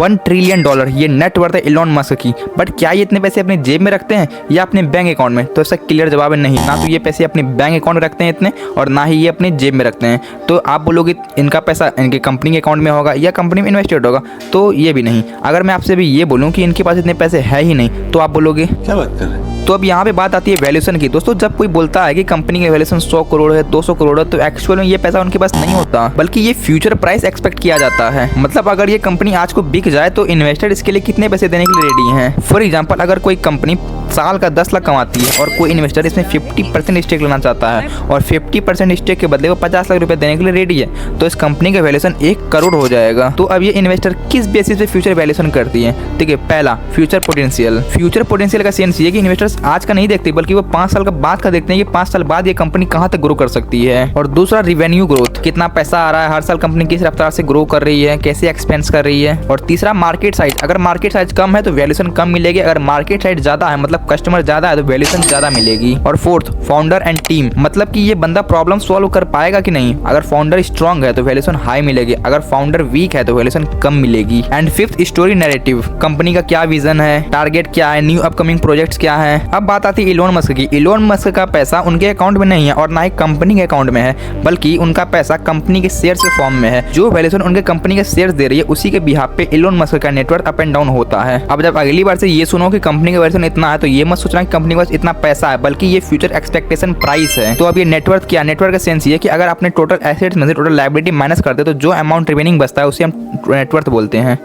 $1 trillion ये net worth है Elon Musk की। बट क्या ये इतने पैसे अपने जेब में रखते हैं या अपने बैंक अकाउंट में? तो इसका क्लियर जवाब है नहीं। ना तो ये पैसे अपने बैंक अकाउंट में रखते हैं इतने, और ना ही ये अपने जेब में रखते हैं। तो आप बोलोगे इनका पैसा इनके कंपनी के अकाउंट में होगा या कंपनी में इन्वेस्टेड होगा, तो ये भी नहीं। अगर मैं आपसे भी ये बोलूँ कि इनके पास इतने पैसे है ही नहीं, तो आप बोलोगे क्या बात कर रहे हैं? तो अब यहाँ पे बात आती है वैल्यूएशन की। दोस्तों, जब कोई बोलता है कि कंपनी का वैल्यूएशन 100 करोड़ है, 200 करोड़ है, तो एक्चुअल में ये पैसा उनके पास नहीं होता, बल्कि ये फ्यूचर प्राइस एक्सपेक्ट किया जाता है। मतलब अगर ये कंपनी आज को बिक जाए तो इन्वेस्टर इसके लिए कितने पैसे देने के लिए रेडी हैं। फॉर एग्जाम्पल, अगर कोई कंपनी साल का 10 लाख कमाती है और कोई इन्वेस्टर इसमें 50% स्टेक लेना चाहता है और 50% स्टेक के बदले वो 50 लाख रुपए देने के लिए रेडी है, तो इस कंपनी का वैल्यूएशन 1 करोड़ हो जाएगा। तो अब ये इन्वेस्टर किस बेसिस पे फ्यूचर वैल्यूएशन करती है? ठीक है, पहला फ्यूचर पोटेंशियल। फ्यूचर पोटेंशियल का सेंस ये कि इन्वेस्टर्स आज का नहीं देखते, बल्कि वो 5 साल का बाद का देखते हैं कि 5 साल बाद ये कंपनी कहाँ तक ग्रो कर सकती है। और दूसरा रिवेन्यू ग्रोथ, कितना पैसा आ रहा है हर साल, कंपनी किस रफ्तार से ग्रो कर रही है, कैसे एक्सपेंस कर रही है। और तीसरा मार्केट साइज, अगर मार्केट साइज कम है तो वैल्यूएशन कम मिलेगी, अगर मार्केट साइज ज्यादा है मतलब कस्टमर ज्यादा है तो वैल्यूएशन ज्यादा मिलेगी। और फोर्थ फाउंडर एंड टीम, मतलब कि ये बंदा प्रॉब्लम सॉल्व कर पाएगा कि नहीं। अगर फाउंडर स्ट्रांग है तो वैल्यूएशन हाई मिलेगी, अगर फाउंडर वीक है तो वैल्यूएशन कम मिलेगी। And fifth story narrative, company का क्या विजन है, टारगेट क्या है, न्यू अपकमिंग प्रोजेक्ट्स क्या है। अब बात आती है इलॉन मस्क की। इलॉन मस्क का पैसा उनके अकाउंट में नहीं है और ना ही कंपनी के अकाउंट में है, बल्कि उनका पैसा कंपनी के शेयर्स के फॉर्म में है। जो वैल्यूएशन उनके कंपनी के शेयर्स दे रही है उसी के बिहाफ पे इलॉन मस्क का नेटवर्क अप एंड डाउन होता है। अब जब अगली बार से ये सुनो कि कंपनी का वैल्यूएशन इतना है, तो ये मत सोचना कि कंपनी के पास इतना पैसा है, बल्कि ये फ्यूचर एक्सपेक्टेशन प्राइस है। तो अब ये नेटवर्थ क्या? नेटवर्क का सेंस ये कि अगर आपने टोटल एसेट्स में से टोटल लायबिलिटी माइनस करते तो जो अमाउंट रिमेनिंग बचता है उसे हम नेटवर्थ बोलते हैं।